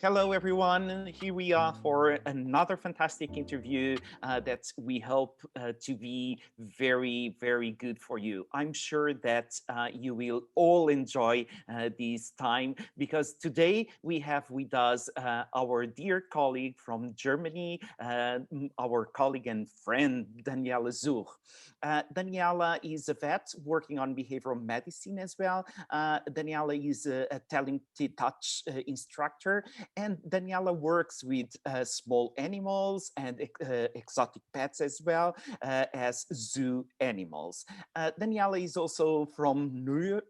Hello, everyone. Here we are for another fantastic interview that we hope to be very, very good for you. I'm sure that you will all enjoy this time because today we have with us our dear colleague from Germany, our colleague and friend, Daniela Zurr. Daniela is a vet working on behavioral medicine as well. Daniela is a talented touch instructor, and Daniela works with small animals and exotic pets as well as zoo animals. Daniela is also from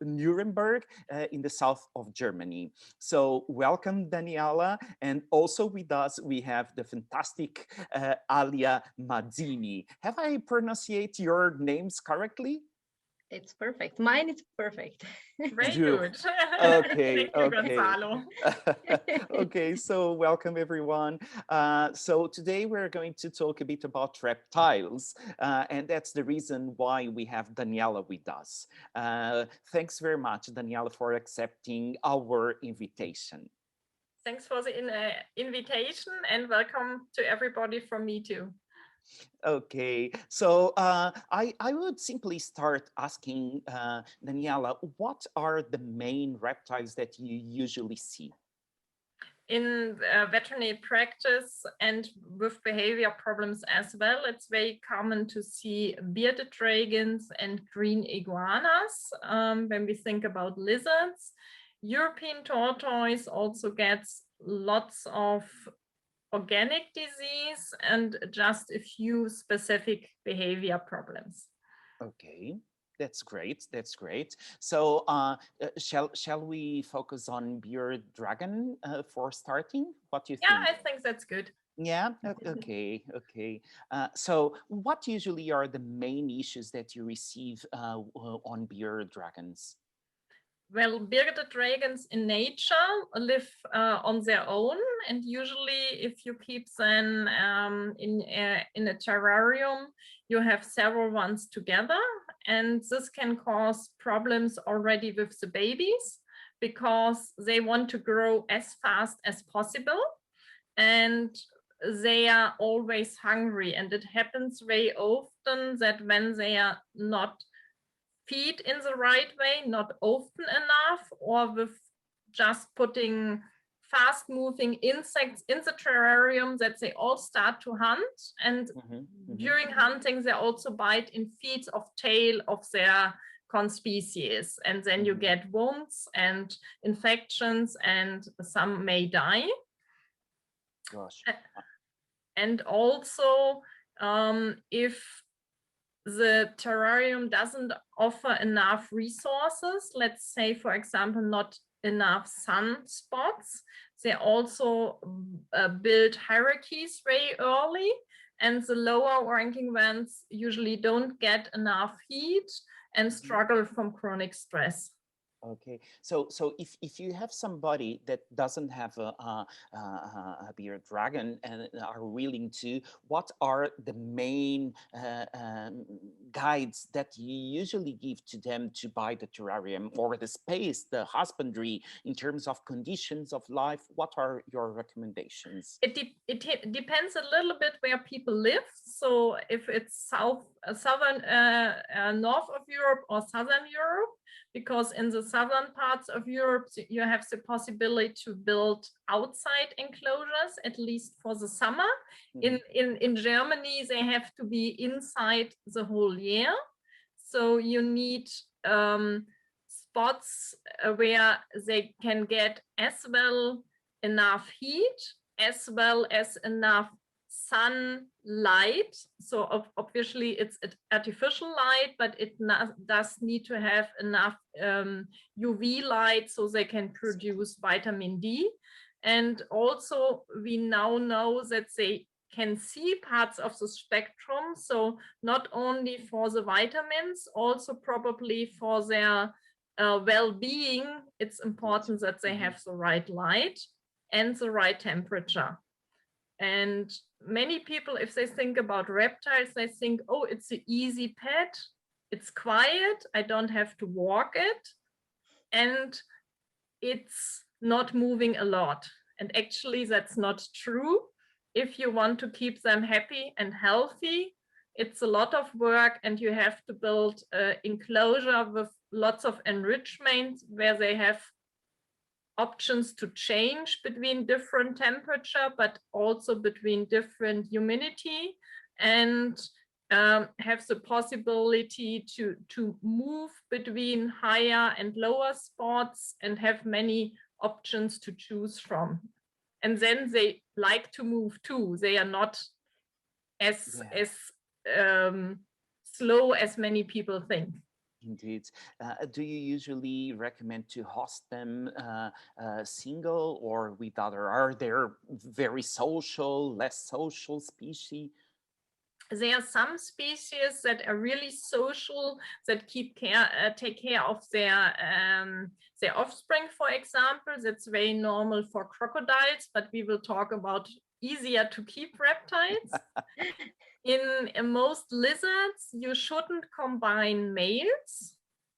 Nuremberg in the south of Germany. So welcome, Daniela. And also with us, we have the fantastic Alja Mazzini. Have I pronounced your names correctly? It's perfect. Mine is perfect. Very Zurich. good. Okay, Thank you, okay. Gonzalo. Okay, so welcome everyone. So today we're going to talk a bit about reptiles, and that's the reason why we have Daniela with us. Thanks very much, Daniela, for accepting our invitation. Thanks for the invitation and welcome to everybody from me too. Okay, so I would simply start asking Daniela, what are the main reptiles that you usually see? In veterinary practice and with behavior problems as well, it's very common to see bearded dragons and green iguanas when we think about lizards. European tortoise also gets lots of organic disease and just a few specific behavior problems. Okay, that's great. That's great. So, shall we focus on beard dragon for starting? What do you Yeah, think? I think that's good. Yeah. Okay. Okay. So, what usually are the main issues that you receive on beard dragons? Well, bearded dragons in nature live on their own, and usually, if you keep them in a terrarium, you have several ones together, and this can cause problems already with the babies because they want to grow as fast as possible, and they are always hungry, and it happens very often that when they are not feed in the right way, not often enough, or with just putting fast moving insects in the terrarium, that they all start to hunt. And during hunting, they also bite in feet of tail of their conspecies. And then you get wounds and infections, and some may die. Gosh. And also, if the terrarium doesn't offer enough resources, let's say, for example, not enough sunspots, they also build hierarchies very early, and the lower ranking ones usually don't get enough heat and struggle from chronic stress. Okay, so if you have somebody that doesn't have a bearded dragon and are willing to, what are the main guides that you usually give to them to buy the terrarium or the space, the husbandry in terms of conditions of life? What are your recommendations? It depends a little bit where people live. So if it's southern north of Europe or southern Europe, because in the southern parts of Europe, you have the possibility to build outside enclosures, at least for the summer. In Germany, they have to be inside the whole year. So you need spots where they can get as well enough heat as well as enough sunlight. So obviously it's artificial light, but it does need to have enough UV light so they can produce vitamin D. And also we now know that they can see parts of the spectrum. So not only for the vitamins, also probably for their well-being, it's important that they have the right light and the right temperature. And many people, if they think about reptiles, they think, oh, it's an easy pet, it's quiet, I don't have to walk it, and it's not moving a lot. And actually, that's not true. If you want to keep them happy and healthy, it's a lot of work, and you have to build an enclosure with lots of enrichment where they have options to change between different temperature, but also between different humidity, and have the possibility to move between higher and lower spots and have many options to choose from. And then they like to move too. They are not as slow as many people think. Indeed. Do you usually recommend to host them single or with other? Are there very social, less social species? There are some species that are really social, that take care of their offspring, for example. That's very normal for crocodiles, but we will talk about easier to keep reptiles. In most lizards, you shouldn't combine males,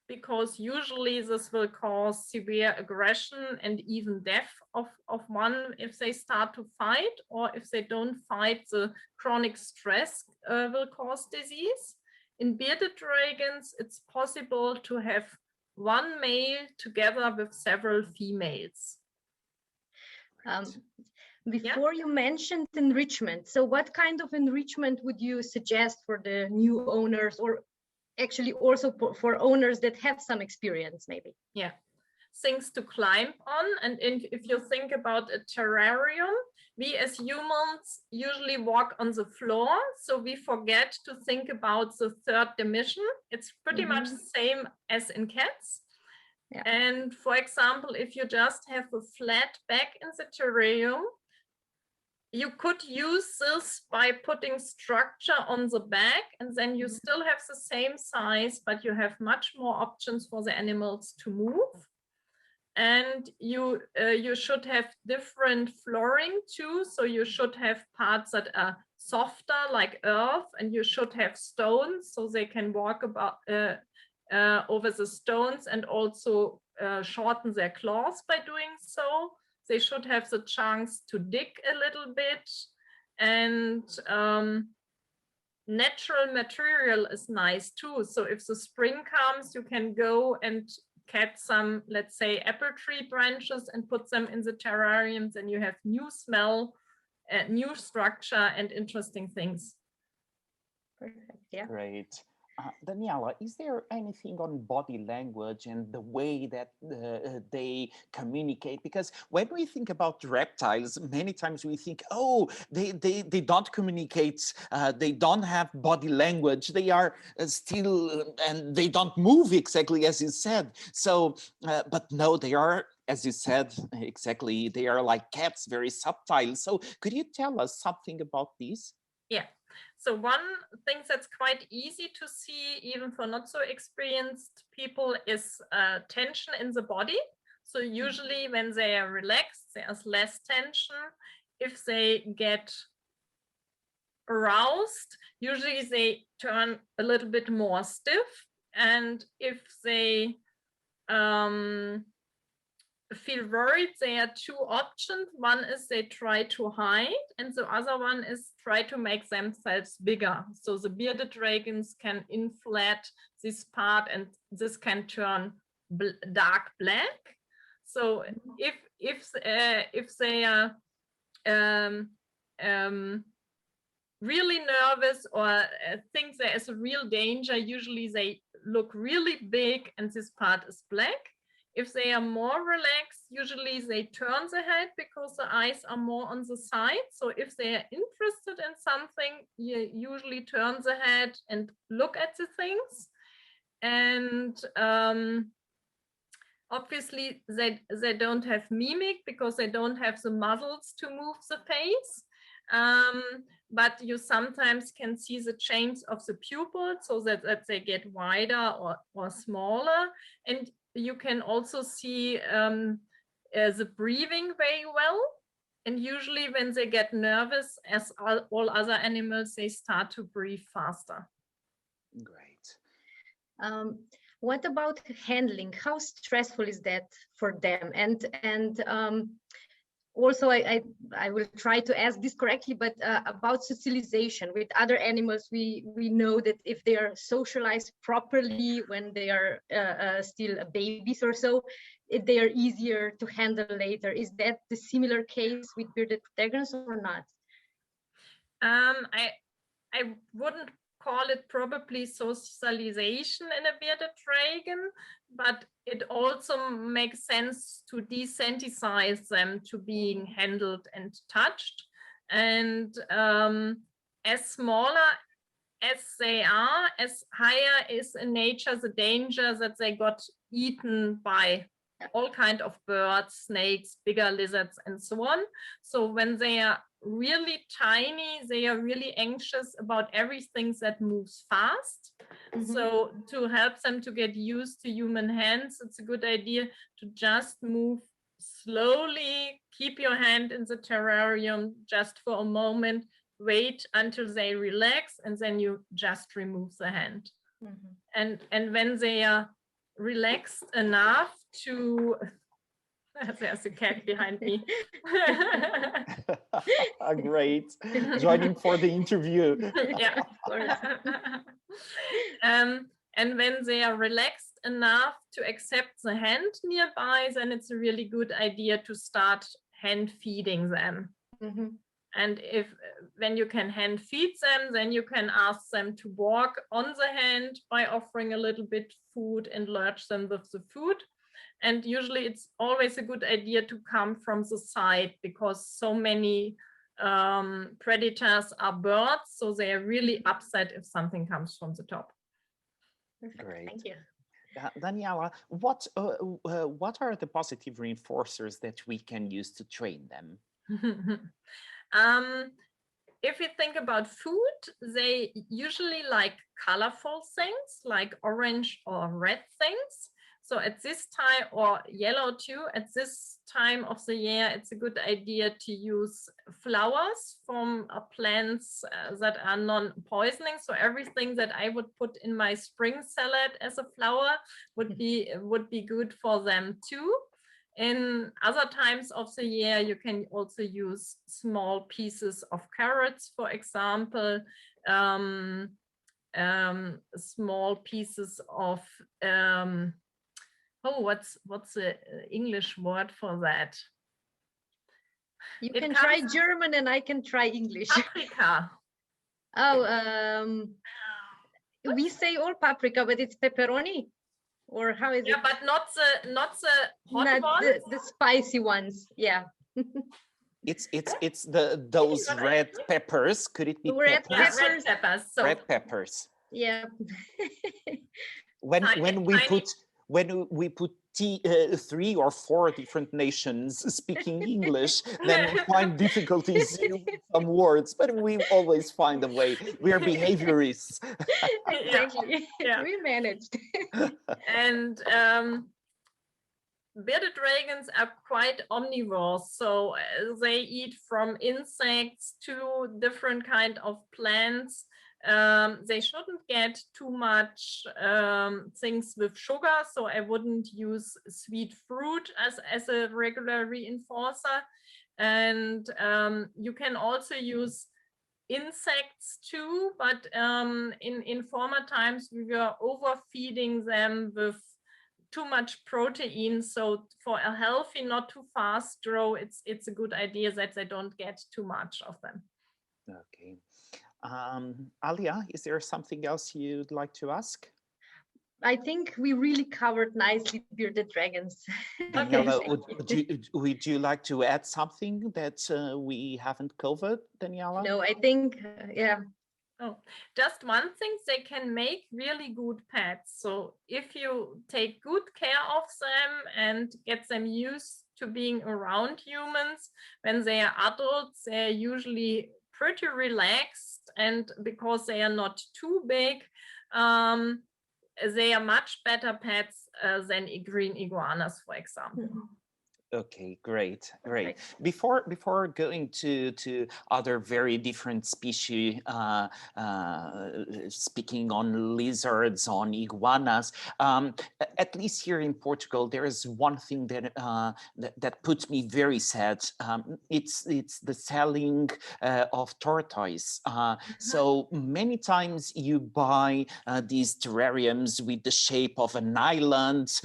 because usually this will cause severe aggression and even death of one if they start to fight, or if they don't fight, the chronic stress will cause disease. In bearded dragons, it's possible to have one male together with several females. Before you mentioned enrichment, so what kind of enrichment would you suggest for the new owners, or actually also for owners that have some experience maybe? Yeah, things to climb on. And if you think about a terrarium, we as humans usually walk on the floor, so we forget to think about the third dimension. It's pretty much the same as in cats. Yeah. And for example, if you just have a flat back in the terrarium, you could use this by putting structure on the back, and then you still have the same size, but you have much more options for the animals to move. And you should have different flooring too. So you should have parts that are softer, like earth, and you should have stones so they can walk about over the stones, and also shorten their claws by doing so. They should have the chance to dig a little bit, and natural material is nice too. So if the spring comes, you can go and cut some, let's say, apple tree branches and put them in the terrariums, and you have new smell, new structure, and interesting things. Perfect. Yeah. Great. Daniela, is there anything on body language and the way that they communicate? Because when we think about reptiles, many times we think, oh, they don't communicate, they don't have body language, they are still, and they don't move exactly as you said. So, but no, they are, as you said, exactly, they are like cats, very subtle. So could you tell us something about this? Yeah. So one thing that's quite easy to see, even for not so experienced people, is tension in the body. So usually when they are relaxed, there's less tension. If they get aroused, usually they turn a little bit more stiff. And if they feel worried, there are two options. One is they try to hide, and the other one is try to make themselves bigger. So the bearded dragons can inflate this part, and this can turn dark black. So if they are really nervous or think there is a real danger, usually they look really big, and this part is black. If they are more relaxed, usually they turn the head because the eyes are more on the side. So if they are interested in something, you usually turn the head and look at the things. And obviously they don't have mimic because they don't have the muscles to move the face. But you sometimes can see the change of the pupils, so that they get wider or smaller. And you can also see the breathing very well. And usually when they get nervous, as all other animals, they start to breathe faster. Great. What about handling? How stressful is that for them? And also, I will try to ask this correctly, but about socialization with other animals, we know that if they are socialized properly when they are still babies or so, they are easier to handle later. Is that the similar case with bearded dragons or not? I wouldn't call it probably socialization in a bearded dragon, but it also makes sense to desensitize them to being handled and touched. And as smaller as they are, as higher is in nature the danger that they got eaten by all kinds of birds, snakes, bigger lizards, and so on. So when they are really tiny, they are really anxious about everything that moves fast. So to help them to get used to human hands, it's a good idea to just move slowly, keep your hand in the terrarium just for a moment, wait until they relax, and then you just remove the hand. And when they are relaxed enough to there's a cat behind me. Great, joining for the interview. Yeah, of course. And when they are relaxed enough to accept the hand nearby, then it's a really good idea to start hand feeding them. And when you can hand feed them, then you can ask them to walk on the hand by offering a little bit food and lurch them with the food. And usually it's always a good idea to come from the side, because so many predators are birds, so they are really upset if something comes from the top. Great. Thank you. Daniela, what are the positive reinforcers that we can use to train them? If you think about food, they usually like colorful things, like orange or red things. So at this time, or yellow too, at this time of the year, it's a good idea to use flowers from plants that are non-poisoning. So everything that I would put in my spring salad as a flower would be good for them too. In other times of the year, you can also use small pieces of carrots, for example, small pieces of what's the English word for that? You can try German and I can try English. Paprika. Oh, we say all paprika, but it's pepperoni. Or how is it? Yeah, but not the hot ones. The spicy ones. Yeah. It's those red peppers. Could it be red peppers? Yeah, red peppers. So. Red peppers. Yeah. When we put 3 or 4 different nations speaking English, then we find difficulties with some words, but we always find a way. We are behaviorists. Exactly. Yeah. We managed. And bearded dragons are quite omnivores, so they eat from insects to different kind of plants. They shouldn't get too much things with sugar, so I wouldn't use sweet fruit as a regular reinforcer. And you can also use insects too, but in former times we were overfeeding them with too much protein. So for a healthy, not too fast grow, it's a good idea that they don't get too much of them. Okay. Alia, is there something else you'd like to ask? I think we really covered nicely bearded dragons. Daniela, would you like to add something that we haven't covered, Daniela? No, I think, yeah. Oh, just one thing, they can make really good pets. So if you take good care of them and get them used to being around humans, when they are adults, they're usually pretty relaxed, and because they are not too big, they are much better pets than green iguanas, for example. Okay, great, great. Right. Before going to other very different species, speaking on lizards, on iguanas, at least here in Portugal, there is one thing that puts me very sad. It's the selling of tortoise. So many times you buy these terrariums with the shape of an island,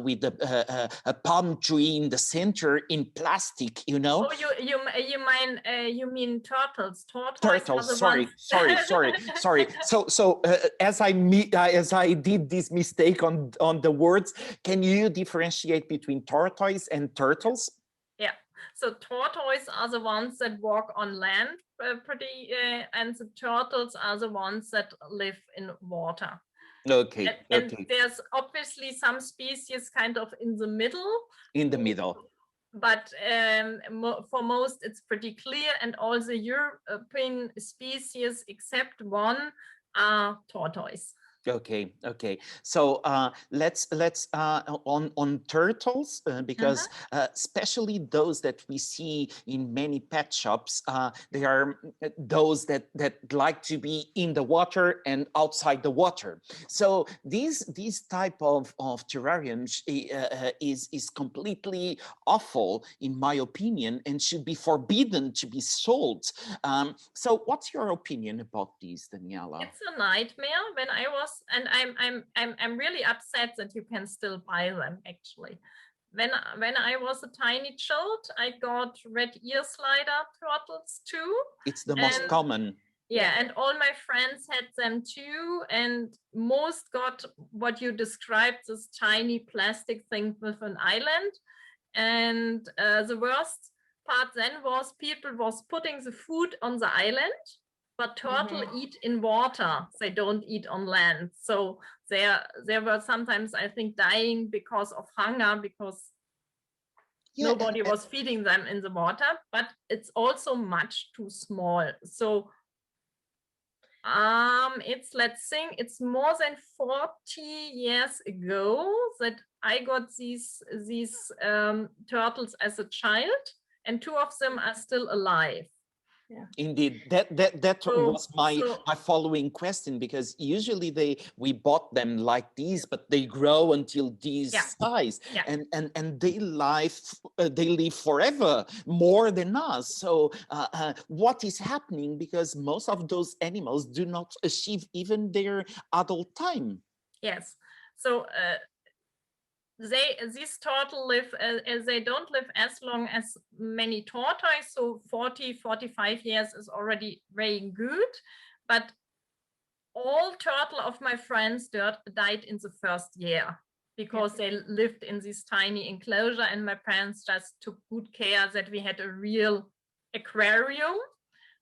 with a palm tree in the center in plastic, you know. Oh, you mean turtles? Tortoises are Turtles, the sorry, ones. sorry. So as I did this mistake on the words, can you differentiate between tortoise and turtles? Yeah. So tortoises are the ones that walk on land and the turtles are the ones that live in water. Okay, And okay. there's obviously some species kind of in the middle. In the middle. But for most, it's pretty clear. And all the European species, except one, are tortoise. Okay, okay. So let's on turtles because especially those that we see in many pet shops, they are those that like to be in the water and outside the water. So these type of terrariums is completely awful in my opinion and should be forbidden to be sold. So what's your opinion about these, Daniela? It's a nightmare. When I was, and I'm really upset that you can still buy them actually. When I was a tiny child, I got red ear slider turtles too. It's the most common. Yeah, and all my friends had them too, and most got what you described, this tiny plastic thing with an island. And the worst part then was people was putting the food on the island, but turtle eat in water. They don't eat on land. So there were sometimes, I think, dying because of hunger, because nobody was feeding them in the water, but it's also much too small. So let's think, it's more than 40 years ago that I got these turtles as a child, and 2 of them are still alive. Yeah. Indeed, that was my following question, because usually we bought them like these, but they grow until this size, and they live forever, more than us. So what is happening? Because most of those animals do not achieve even their adult time. Yes, so these turtles live, they don't live as long as many tortoises, so 40-45 years is already very good, but all turtle of my friends died in the first year because they lived in this tiny enclosure, and my parents just took good care that we had a real aquarium.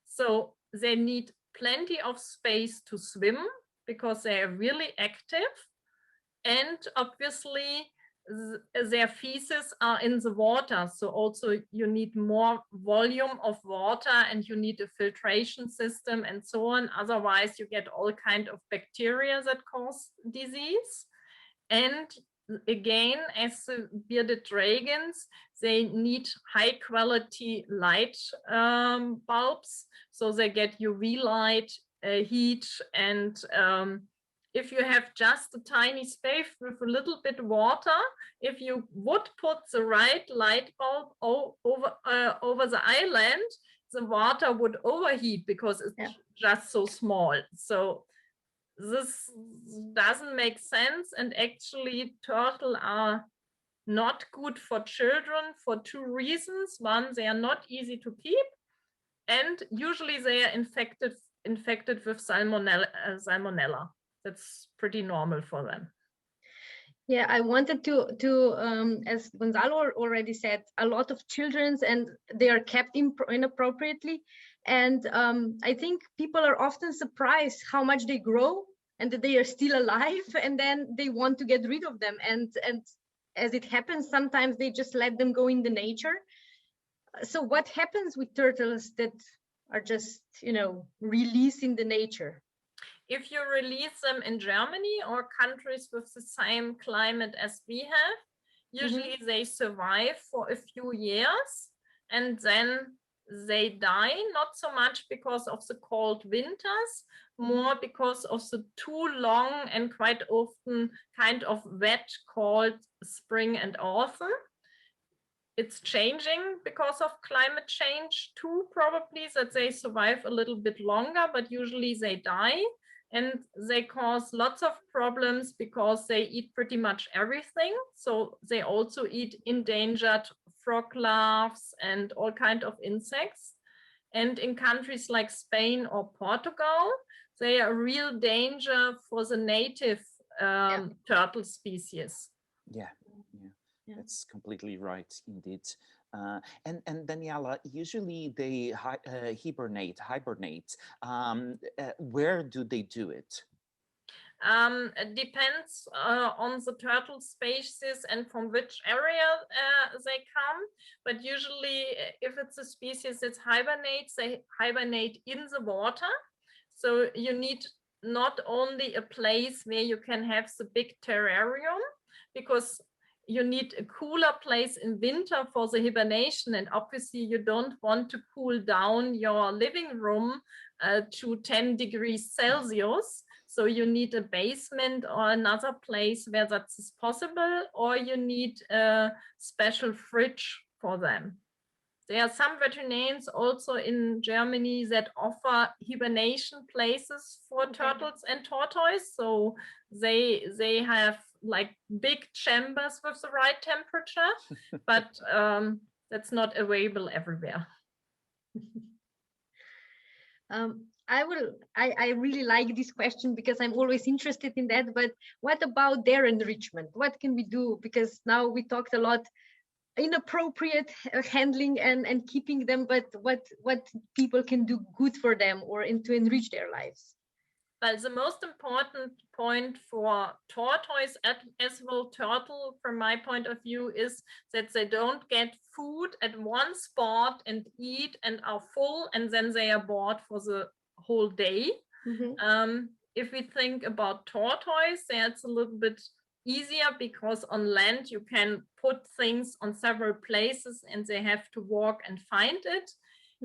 So they need plenty of space to swim because they are really active, and obviously their feces are in the water, so also you need more volume of water and you need a filtration system and so on. Otherwise you get all kind of bacteria that cause disease. And again, as the bearded dragons, they need high quality light bulbs, so they get UV light, heat, and if you have just a tiny space with a little bit of water, if you would put the right light bulb over the island, the water would overheat because it's just so small. So this doesn't make sense, and actually turtles are not good for children for 2 reasons. One, they are not easy to keep, and usually they are infected with salmonella. That's pretty normal for them. Yeah, I wanted to as Gonçalo already said, a lot of children, and they are kept inappropriately. And I think people are often surprised how much they grow and that they are still alive, and then they want to get rid of them. And as it happens, sometimes they just let them go in the nature. So what happens with turtles that are just, released in the nature? If you release them in Germany or countries with the same climate as we have, Usually they survive for a few years and then they die, not so much because of the cold winters, more because of the too long and quite often kind of wet, cold spring and autumn. It's changing because of climate change too, probably, that they survive a little bit longer, but usually they die. And they cause lots of problems because they eat pretty much everything. So they also eat endangered frog larvae and all kinds of insects. And in countries like Spain or Portugal, they are a real danger for the native turtle species. Yeah, that's completely right, indeed. And Daniela, usually they hibernate. Where do they do it? It depends on the turtle species and from which area they come. But usually, if it's a species that hibernates, they hibernate in the water. So you need not only a place where you can have the big terrarium, because you need a cooler place in winter for the hibernation. And obviously you don't want to cool down your living room to 10 degrees Celsius. So you need a basement or another place where that is possible, or you need a special fridge for them. There are some veterinarians also in Germany that offer hibernation places for turtles and tortoises. So they have like big chambers with the right temperature, but that's not available everywhere. I really like this question because I'm always interested in that. But what about their enrichment? What can we do? Because now we talked a lot inappropriate handling and keeping them, but what people can do good for them or to enrich their lives. Well, the most important point for tortoise as well turtle, from my point of view, is that they don't get food at one spot and eat and are full, and then they are bored for the whole day. If we think about tortoise, that's a little bit easier because on land you can put things on several places and they have to walk and find it.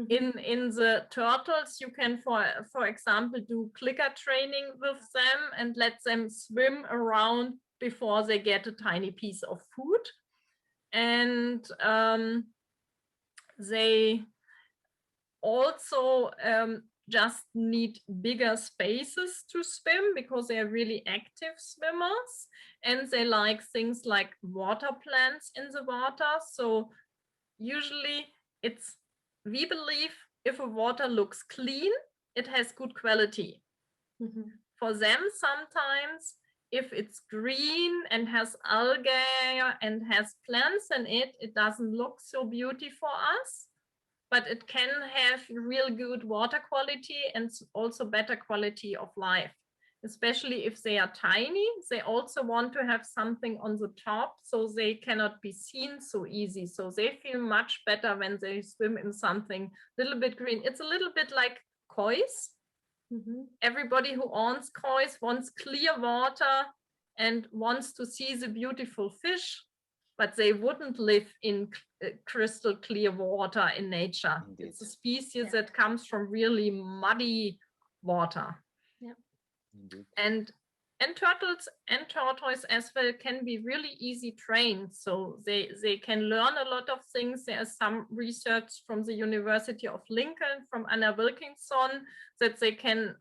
In the turtles, you can, for example, do clicker training with them and let them swim around before they get a tiny piece of food. And they also just need bigger spaces to swim because they are really active swimmers, and they like things like water plants in the water. So usually we believe if a water looks clean, it has good quality. For them, sometimes if it's green and has algae and has plants in it, it doesn't look so beautiful for us, but it can have real good water quality and also better quality of life. Especially if they are tiny, they also want to have something on the top so they cannot be seen so easy. So they feel much better when they swim in something a little bit green. It's a little bit like koi's. Everybody who owns koi's wants clear water and wants to see the beautiful fish, but they wouldn't live in crystal clear water in nature. Indeed. It's a species that comes from really muddy water. And turtles and tortoise as well can be really easy trained. So they can learn a lot of things. There's some research from the University of Lincoln, from Anna Wilkinson, that they can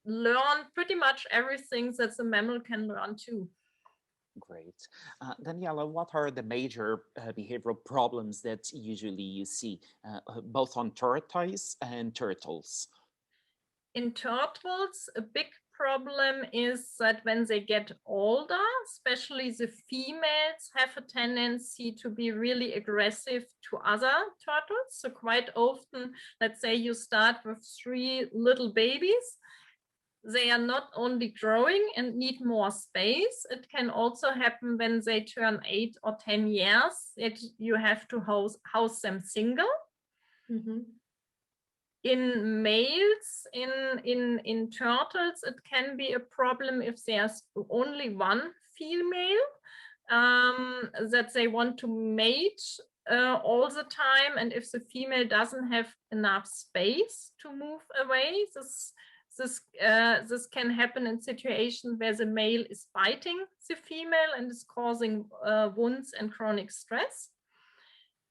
learn pretty much everything that the mammal can learn too. Great. Daniela, what are the major behavioral problems that usually you see, both on tortoise and turtles? In turtles, a big problem is that when they get older, especially the females have a tendency to be really aggressive to other turtles. So quite often, let's say you start with 3 little babies, they are not only growing and need more space, it can also happen when they turn 8 or 10 years that you have to house them single. In males, in turtles, it can be a problem if there's only one female. that they want to mate all the time, and if the female doesn't have enough space to move away, this can happen in situations where the male is biting the female and is causing wounds and chronic stress.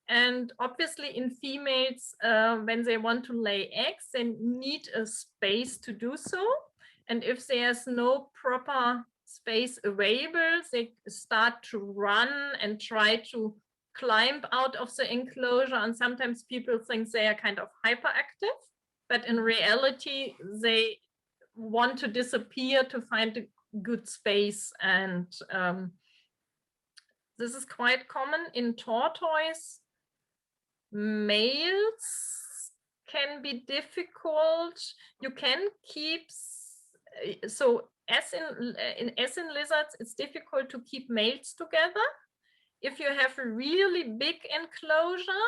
And obviously in females, when they want to lay eggs, they need a space to do so. And if there's no proper space available, they start to run and try to climb out of the enclosure. And sometimes people think they are kind of hyperactive, but in reality, they want to disappear to find a good space. And this is quite common in tortoise. Males can be difficult. You can keep, so as in lizards, it's difficult to keep males together. If you have a really big enclosure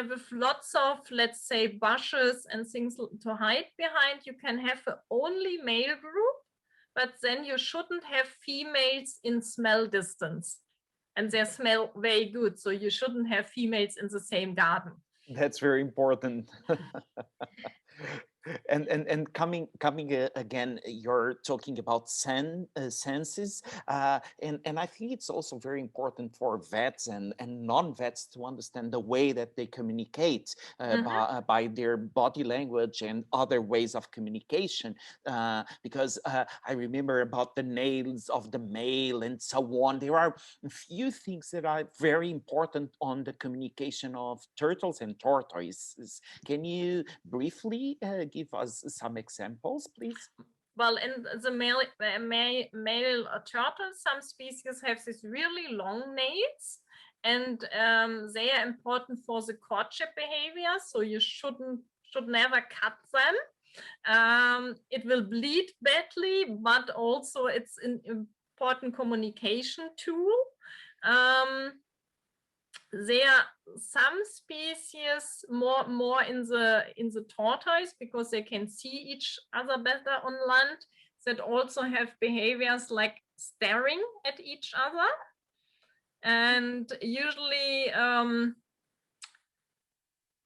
with lots of, let's say, bushes and things to hide behind, you can have only male group, but then you shouldn't have females in smell distance. And they smell very good, so you shouldn't have females in the same garden. That's very important. And coming again, you're talking about senses, and I think it's also very important for vets and non-vets to understand the way that they communicate by their body language and other ways of communication, because I remember about the nails of the male and so on. There are a few things that are very important on the communication of turtles and tortoises. Can you briefly give us some examples, please? Well, in the male turtles, some species have these really long nails, and they are important for the courtship behavior. So you should never cut them. It will bleed badly, but also it's an important communication tool. There are some species more in the tortoise because they can see each other better on land, that also have behaviors like staring at each other. And usually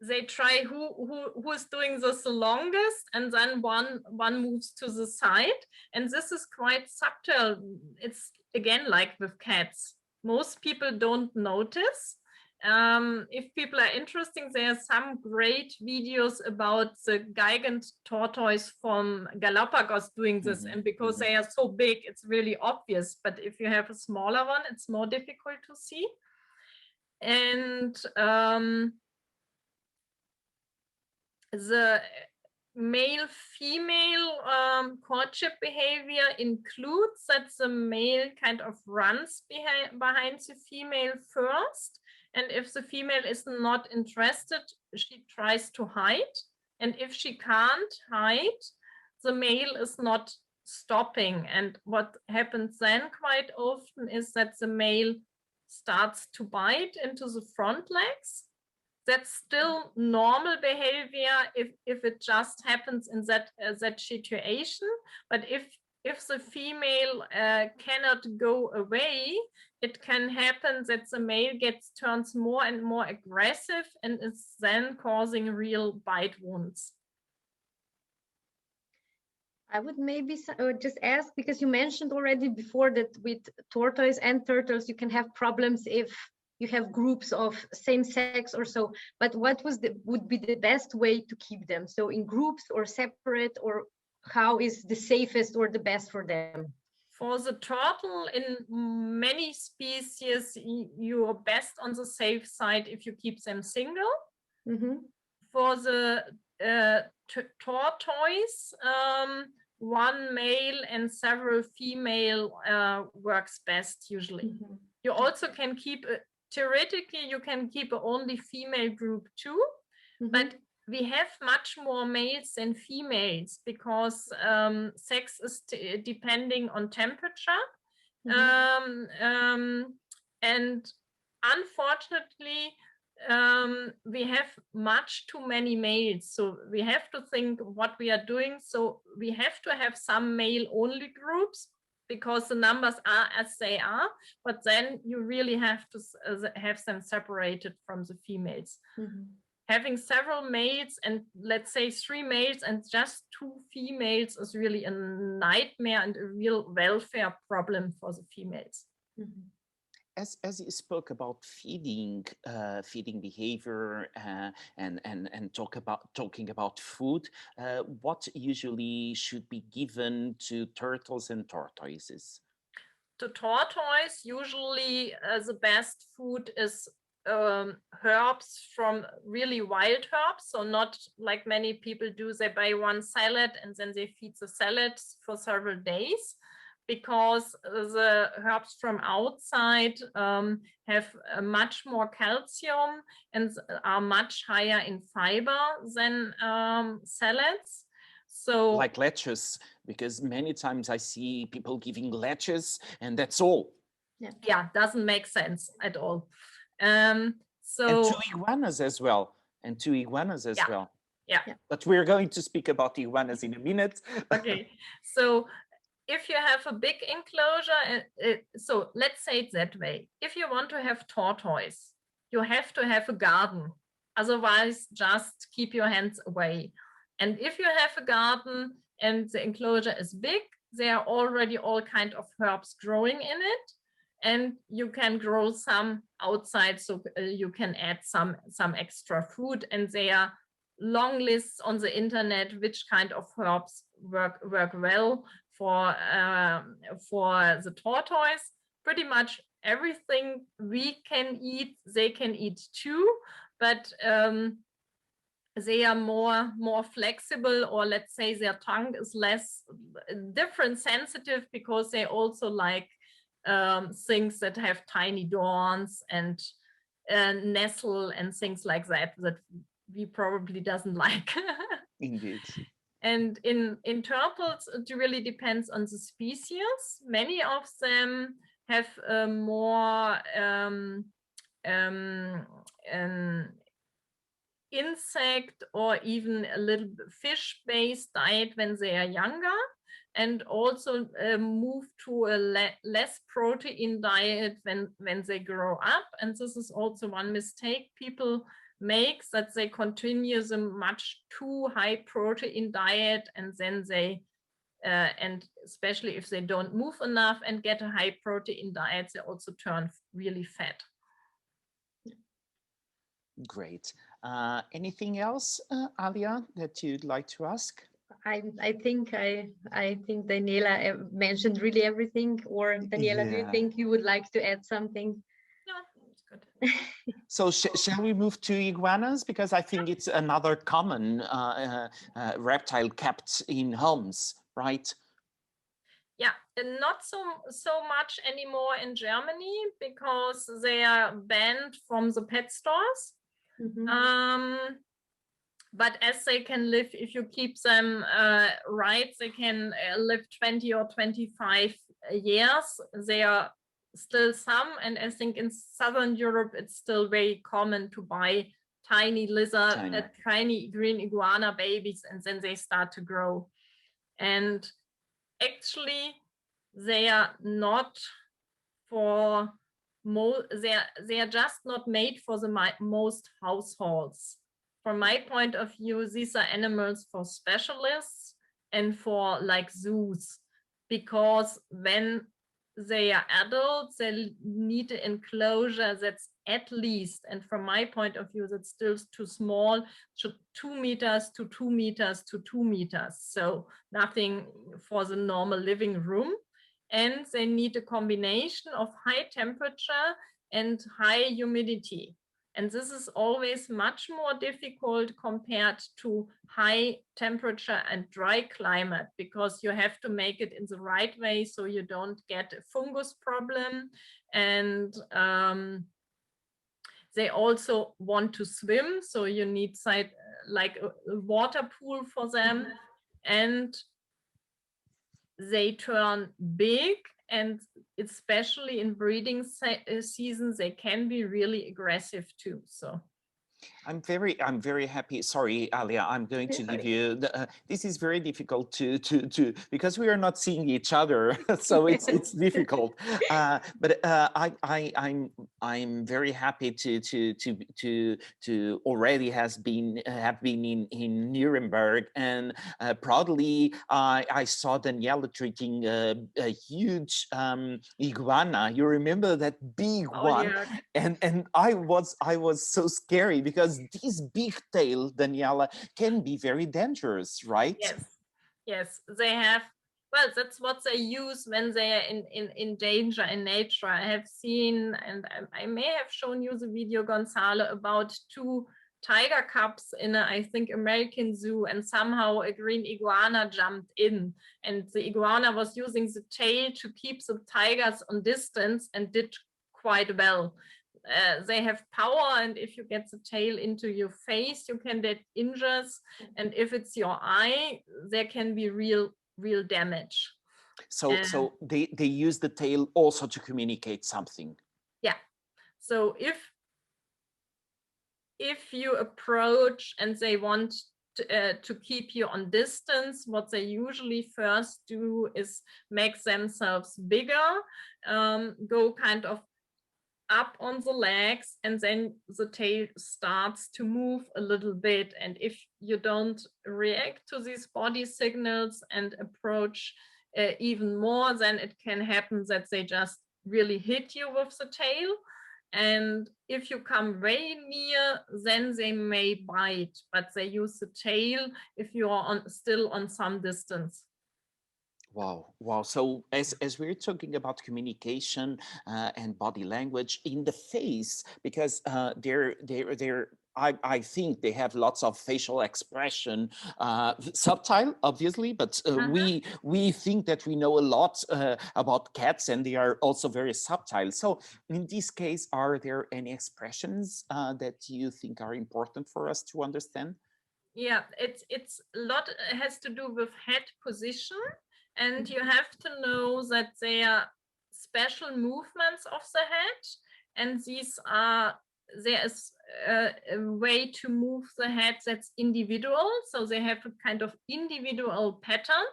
they try who is doing this the longest, and then one moves to the side. And this is quite subtle. It's again like with cats. Most people don't notice. If people are interested, there are some great videos about the gigant tortoise from Galapagos doing this. And because they are so big, it's really obvious. But if you have a smaller one, it's more difficult to see. And the male-female courtship behavior includes that the male kind of runs behind the female first. And if the female is not interested, she tries to hide. And if she can't hide, the male is not stopping. And what happens then quite often is that the male starts to bite into the front legs. That's still normal behavior if it just happens in that situation. But if the female cannot go away, it can happen that the male turns more and more aggressive and is then causing real bite wounds. I would maybe just ask, because you mentioned already before that with tortoise and turtles, you can have problems if you have groups of same sex or so, but what would be the best way to keep them? So in groups or separate, or how is the safest or the best for them? For the turtle, in many species, you're best on the safe side if you keep them single. For the tortoise, one male and several female works best usually. You also can keep, theoretically, you can keep only female group too, but we have much more males than females because sex is depending on temperature. And unfortunately, we have much too many males. So we have to think what we are doing. So we have to have some male-only groups because the numbers are as they are, but then you really have to have them separated from the females. Having several males and let's say 3 males and just 2 females is really a nightmare and a real welfare problem for the females. As you spoke about feeding behavior and talking about food, what usually should be given to turtles and tortoises? To tortoise, usually the best food is herbs from really wild herbs. So not like many people do, they buy one salad and then they feed the salad for several days, because the herbs from outside have much more calcium and are much higher in fiber than salads. So like lettuce, because many times I see people giving lettuce and that's all. Yeah, doesn't make sense at all. And 2 iguanas as well. Yeah. But we're going to speak about iguanas in a minute. Okay. So if you have a big enclosure, so let's say it that way. If you want to have tortoise, you have to have a garden. Otherwise, just keep your hands away. And if you have a garden and the enclosure is big, there are already all kinds of herbs growing in it. And you can grow some outside, so you can add some extra food. And there are long lists on the internet which kind of herbs work well for the tortoise. Pretty much everything we can eat, they can eat too, but they are more flexible, or let's say their tongue is less different sensitive, because they also like things that have tiny dorns and nestle and things like that we probably doesn't like. Indeed. And in turtles, it really depends on the species. Many of them have a more insect or even a little fish-based diet when they are younger, and also move to a less protein diet when they grow up. And this is also one mistake people make, that they continue the much too high protein diet, and then they and especially if they don't move enough and get a high protein diet, they also turn really fat. Great. Anything else, Alia, that you'd like to ask? I think Daniela mentioned really everything. Or Daniela, do you think you would like to add something? No, it's good. So shall we move to iguanas? Because I think it's another common reptile kept in homes, right? Yeah, and not so much anymore in Germany, because they are banned from the pet stores. But as they can live, if you keep them right, they can live 20 or 25 years. They are still some, and I think in Southern Europe, it's still very common to buy tiny lizard, tiny green iguana babies, and then they start to grow. And actually, they are not for they are just not made for the most households. From my point of view, these are animals for specialists and for like zoos, because when they are adults, they need an enclosure that's at least, and from my point of view, that's still too small, 2 meters to 2 meters to 2 meters. So nothing for the normal living room. And they need a combination of high temperature and high humidity. And this is always much more difficult compared to high temperature and dry climate, because you have to make it in the right way so you don't get a fungus problem. And they also want to swim, so you need like a water pool for them. And they turn big, and especially in breeding season, they can be really aggressive too. So I'm very happy. Sorry, Alia, I'm going to give you the, this is very difficult to because we are not seeing each other, so it's difficult. I'm very happy to already have been in Nuremberg, and proudly I saw Daniela treating a huge iguana. You remember that big one? Yeah. And I was so scary because this big tail, Daniela, can be very dangerous, right? Yes, they have, well, that's what they use when they are in danger in nature. I have seen, and I may have shown you the video, Gonçalo, about 2 tiger cubs in a, I think, American zoo, and somehow a green iguana jumped in, and the iguana was using the tail to keep the tigers on distance and did quite well. They have power, and if you get the tail into your face, you can get injuries, and if it's your eye, there can be real damage. So they use the tail also to communicate something. Yeah. So if you approach and they want to keep you on distance, what they usually first do is make themselves bigger, go kind of up on the legs, and then the tail starts to move a little bit. And if you don't react to these body signals and approach even more, then it can happen that they just really hit you with the tail. And if you come very near, then they may bite, but they use the tail if you are still on some distance. Wow. So as we're talking about communication and body language in the face, because I think they have lots of facial expression, subtle, obviously, but we think that we know a lot about cats, and they are also very subtle. So in this case, are there any expressions that you think are important for us to understand? Yeah, it's a lot has to do with head position. And you have to know that there are special movements of the head, and there is a way to move the head that's individual. So they have a kind of individual pattern.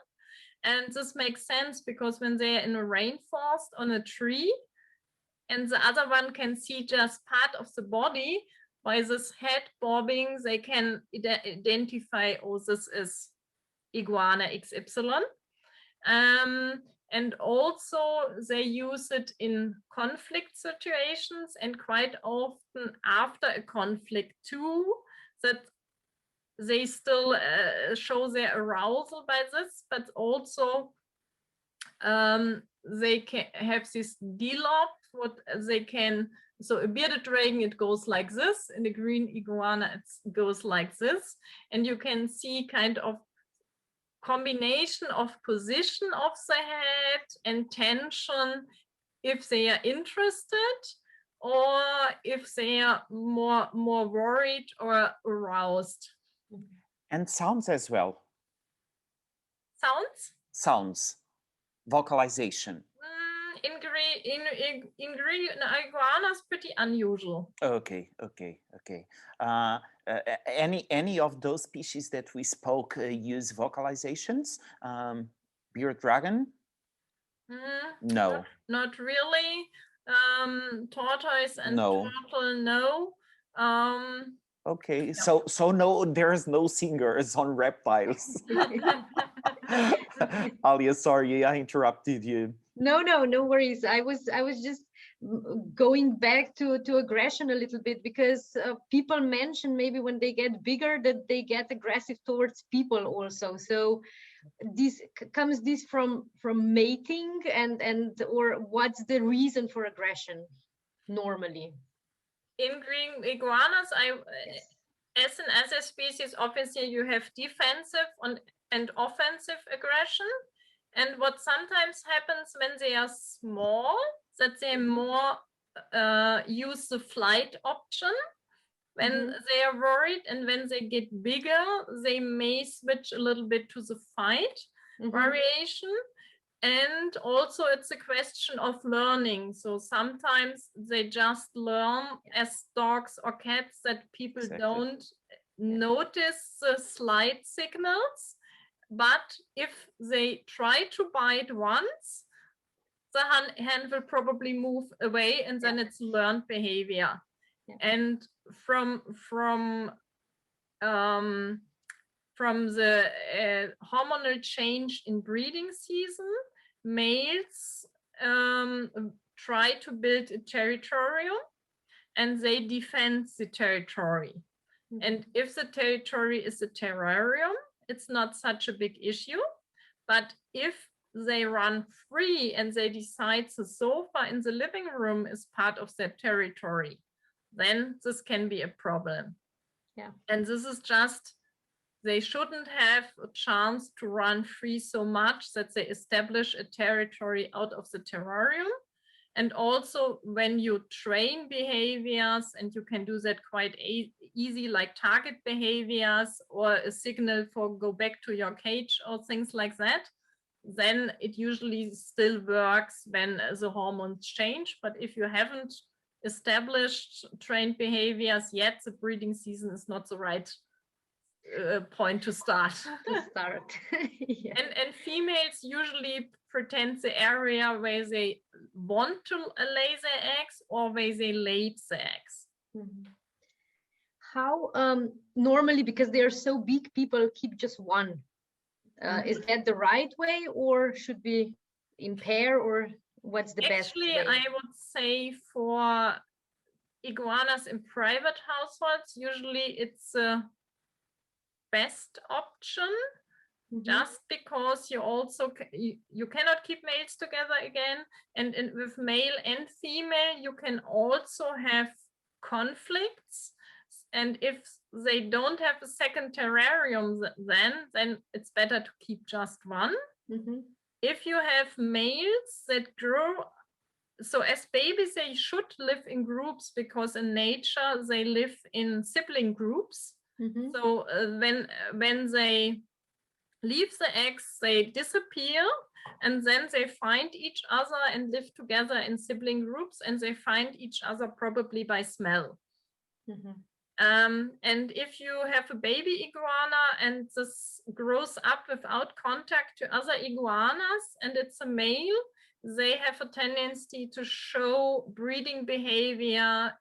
And this makes sense because when they are in a rainforest on a tree, and the other one can see just part of the body, by this head bobbing, they can identify, oh, this is Iguana XY. And also they use it in conflict situations, and quite often after a conflict too, that they still show their arousal by this, but also they can have this delob, what they can, so a bearded dragon, it goes like this, and a green iguana, it goes like this, and you can see kind of combination of position of the head and tension, if they are interested or if they are more worried or aroused. And sounds as well. Sounds, vocalization. In green iguana is pretty unusual. Okay. Any of those species that we spoke use vocalizations? Bearded dragon? No. Not really. Tortoise and no. turtle, no. Okay, no. So no, there's no singers on reptiles. Alia, sorry, I interrupted you. No worries. I was just going back to aggression a little bit, because people mention maybe when they get bigger that they get aggressive towards people also. So comes this from mating, and or what's the reason for aggression normally? In green iguanas, as a species, obviously you have defensive and offensive aggression. And what sometimes happens when they are small, that they more use the flight option when they are worried, and when they get bigger, they may switch a little bit to the fight variation. And also it's a question of learning. So sometimes they just learn as dogs or cats that people don't notice the slight signals. But if they try to bite once, the hand will probably move away, and then it's learned behavior. And from the hormonal change in breeding season, males try to build a territorium, and they defend the territory. And if the territory is a terrarium, it's not such a big issue. But if they run free and they decide the sofa in the living room is part of their territory, then this can be a problem. And this is just, they shouldn't have a chance to run free so much that they establish a territory out of the terrarium. And also when you train behaviors, and you can do that quite easy, like target behaviors or a signal for go back to your cage or things like that, then it usually still works when the hormones change. But if you haven't established trained behaviors yet, the breeding season is not the right point to start. And females usually pretend the area where they want to lay their eggs or where they laid the eggs. How normally, because they are so big, people keep just one. Is that the right way, or should be in pair, or what's the best way? Actually, I would say for iguanas in private households, usually it's a best option, just because you also you cannot keep males together again, and with male and female you can also have conflicts. And if they don't have a second terrarium, then it's better to keep just one. If you have males that grow, so as babies they should live in groups, because in nature they live in sibling groups. So when they leave the eggs, they disappear, and then they find each other and live together in sibling groups, and they find each other probably by smell. And if you have a baby iguana and this grows up without contact to other iguanas and it's a male, they have a tendency to show breeding behavior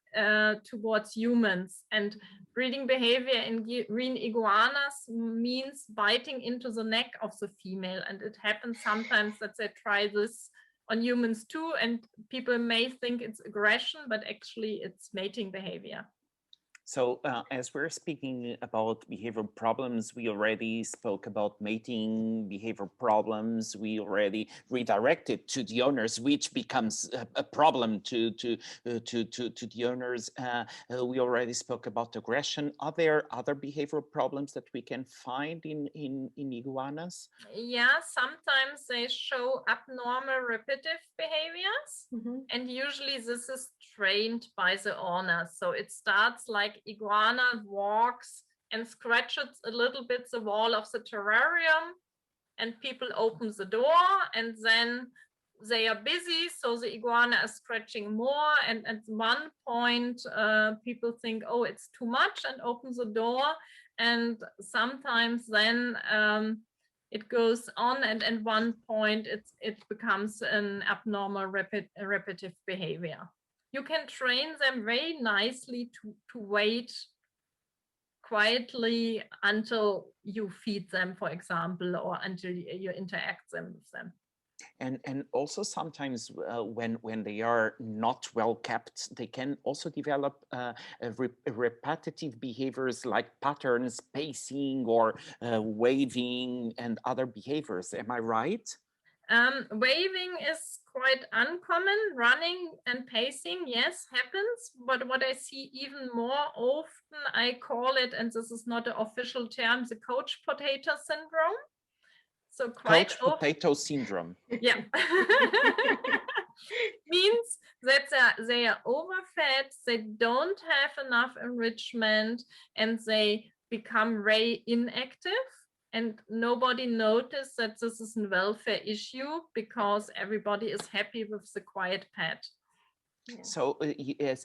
towards humans. And breeding behavior in green iguanas means biting into the neck of the female. And it happens sometimes that they try this on humans too, and people may think it's aggression, but actually it's mating behavior. So as we're speaking about behavioral problems, we already spoke about mating behavior problems. We already redirected to the owners, which becomes a problem to the owners. We already spoke about aggression. Are there other behavioral problems that we can find in iguanas? Yeah, sometimes they show abnormal repetitive behaviors, and usually this is trained by the owner. So it starts like iguana walks and scratches a little bit the wall of the terrarium, and people open the door, and then they are busy, so the iguana is scratching more, and at one point people think, oh, it's too much, and open the door, and sometimes then it goes on, and at one point it becomes an abnormal repetitive behavior. You can train them very nicely to wait quietly until you feed them, for example, or until you interact with them. And also sometimes when they are not well kept, they can also develop repetitive behaviors like patterns, pacing, or waving and other behaviors. Am I right? Waving is quite uncommon. Running and pacing, yes, happens. But what I see even more often, I call it, and this is not an official term, the couch potato syndrome. So quite couch potato syndrome. Yeah. Means that they are overfed, they don't have enough enrichment, and they become very inactive. and nobody noticed that this is a welfare issue because everybody is happy with the quiet pet. Yeah. So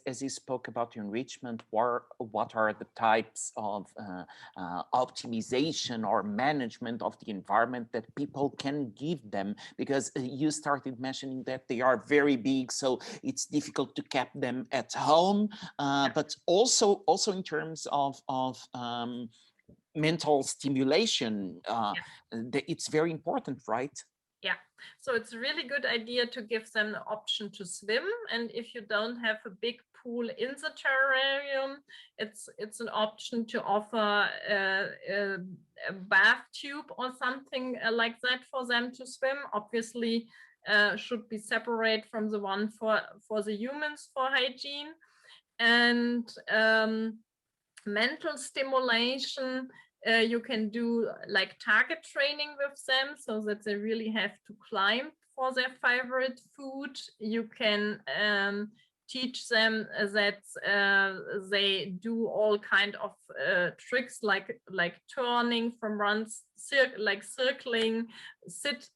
as you spoke about enrichment, what are the types of optimization or management of the environment that people can give them? Because you started mentioning that they are very big, so it's difficult to keep them at home, but also in terms of mental stimulation, it's very important, right? Yeah, so it's a really good idea to give them the option to swim. And if you don't have a big pool in the terrarium, it's an option to offer a bath tube or something like that for them to swim. Obviously, should be separate from the one for the humans for hygiene. And mental stimulation, you can do like target training with them so that they really have to climb for their favorite food. You can teach them that they do all kind of tricks like turning from runs, like circling, sit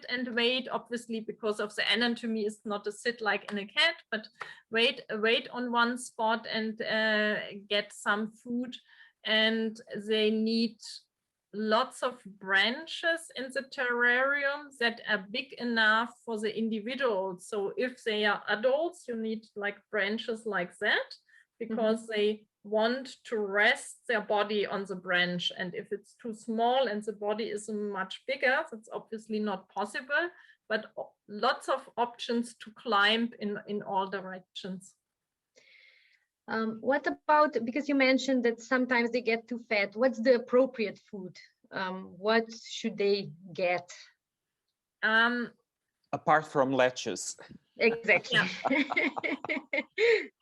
and wait, obviously because of the anatomy is not a sit like in a cat, but wait on one spot and get some food. And they need lots of branches in the terrarium that are big enough for the individuals. So if they are adults, you need like branches like that, because they want to rest their body on the branch. And if it's too small and the body is much bigger, that's obviously not possible, but lots of options to climb in all directions. What about, because you mentioned that sometimes they get too fat, what's the appropriate food? What should they get? Apart from leches. Exactly.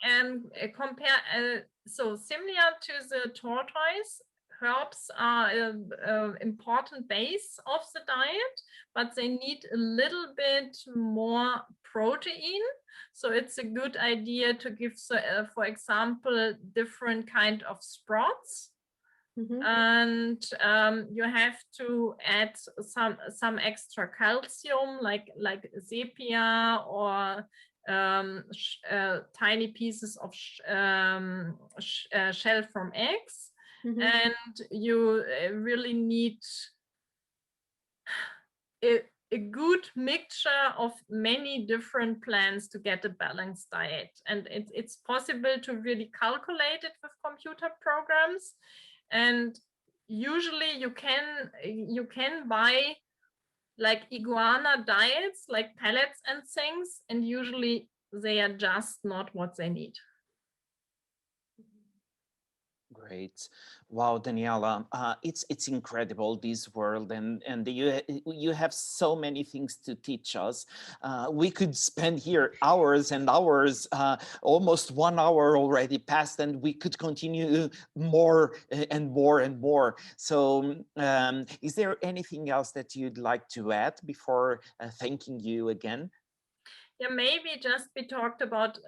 And compare, so similar to the tortoise, herbs are an important base of the diet, but they need a little bit more protein. So it's a good idea to give, for example, different kind of sprouts. And you have to add some extra calcium, like sepia or tiny pieces of shell from eggs. And you really need a good mixture of many different plants to get a balanced diet. And it's possible to really calculate it with computer programs. And usually you can buy like iguana diets, like pellets and things, and usually they are just not what they need. Great. Wow, Daniela, it's incredible, this world, and you have so many things to teach us. We could spend here hours and hours, almost 1 hour already passed, and we could continue more and more and more. So is there anything else that you'd like to add before thanking you again? Yeah, maybe just we talked about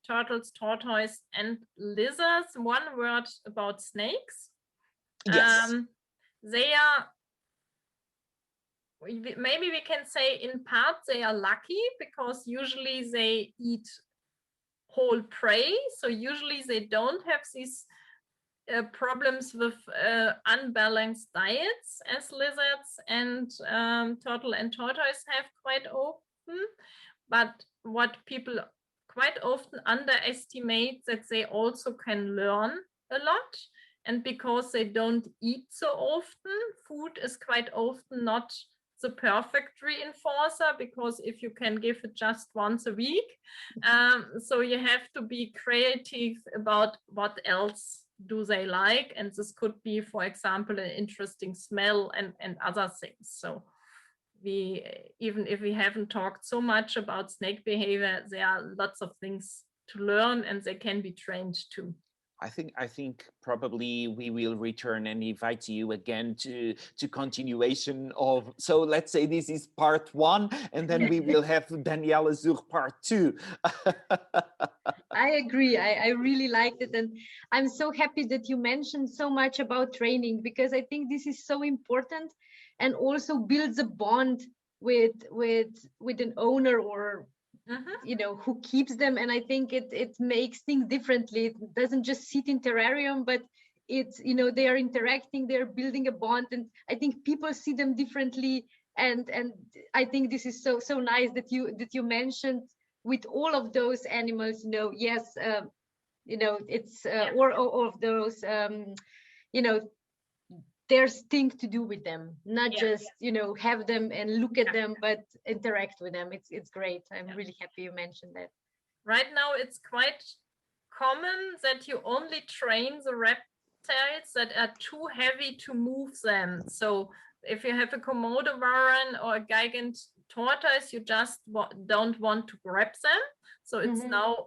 turtles, tortoise, and lizards. One word about snakes. Yes. They are, maybe we can say in part they are lucky because usually they eat whole prey. So usually they don't have these problems with unbalanced diets as lizards and turtle and tortoise have quite often. But what people quite often underestimate that they also can learn a lot. And because they don't eat so often, food is quite often not the perfect reinforcer, because if you can give it just once a week, so you have to be creative about what else do they like. And this could be, for example, an interesting smell and other things. So even if we haven't talked so much about snake behavior, there are lots of things to learn and they can be trained too. I think probably we will return and invite you again to continuation of, so let's say this is part 1, and then we will have Daniela Zurr part 2. I agree. I really liked it. And I'm so happy that you mentioned so much about training, because I think this is so important and also builds a bond with an owner, or who keeps them. And I think it makes things differently. It doesn't just sit in terrarium, but it's, they are interacting, they're building a bond, and I think people see them differently. And I think this is so nice that you mentioned with all of those animals. Yes, it's or all of those, you know there's things to do with them, not just have them and look at them, but interact with them. It's great. I'm really happy you mentioned that. Right now it's quite common that you only train the reptiles that are too heavy to move them. So if you have a Komodo varan or a gigant tortoise, you just don't want to grab them. So it's now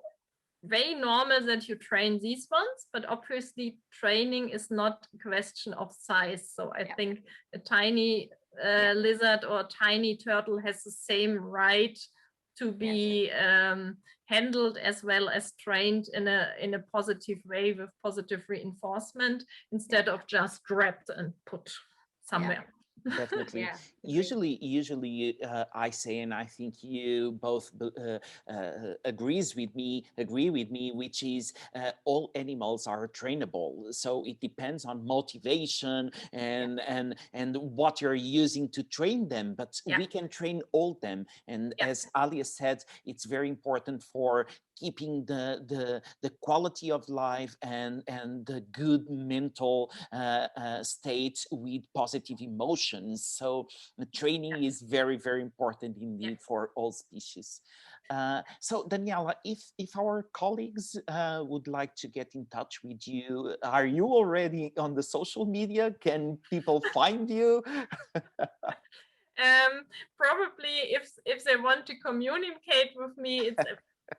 very normal that you train these ones, but obviously training is not a question of size. So I think a tiny lizard or a tiny turtle has the same right to be handled as well as trained in a positive way with positive reinforcement, instead of just grabbed and put somewhere. Definitely. Usually I say, and I think you both agree with me, which is all animals are trainable. So it depends on motivation and what you're using to train them, but we can train all them. And as Alia said, it's very important for keeping the quality of life and the good mental state with positive emotions. So training is very, very important indeed for all species. So Daniela, if our colleagues would like to get in touch with you, are you already on the social media? Can people find you? Probably if they want to communicate with me, it's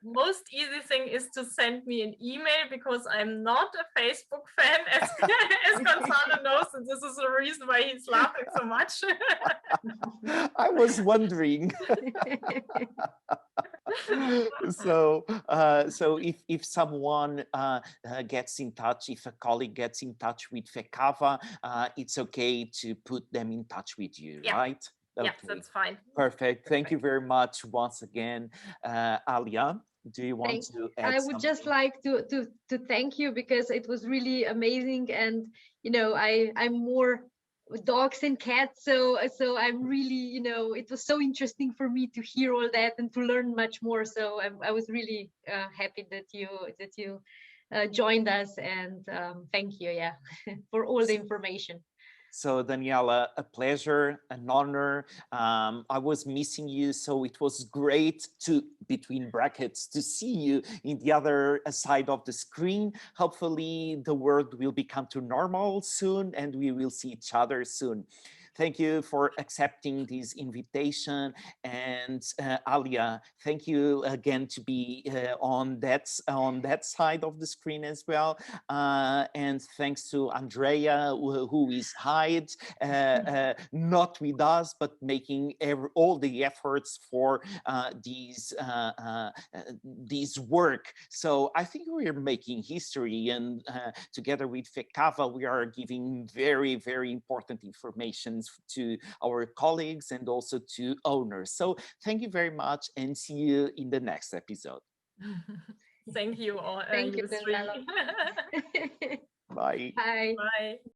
most easy thing is to send me an email, because I'm not a Facebook fan, as Gonçalo knows, and this is the reason why he's laughing so much. I was wondering. So if someone gets in touch, if a colleague gets in touch with FECAVA, it's okay to put them in touch with you, right? Okay. Yes, that's fine. Perfect. Thank you very much once again. Alia, do you want to add I would just like to thank you, because it was really amazing. And I'm more dogs and cats, so I'm really, it was so interesting for me to hear all that and to learn much more. So I was really happy that you joined us, and thank you for all the information. So Daniela, a pleasure, an honor. I was missing you, so it was great to, between brackets, to see you in the other side of the screen. Hopefully the world will become to normal soon and we will see each other soon. Thank you for accepting this invitation. And Alia, thank you again to be on that side of the screen as well. And thanks to Andrea, who is hide, not with us, but making all the efforts for these work. So I think we are making history, and together with FECAVA, we are giving very, very important information to our colleagues and also to owners. So thank you very much, and see you in the next episode. Thank you all. Thank you, three. Bye. Bye. Bye.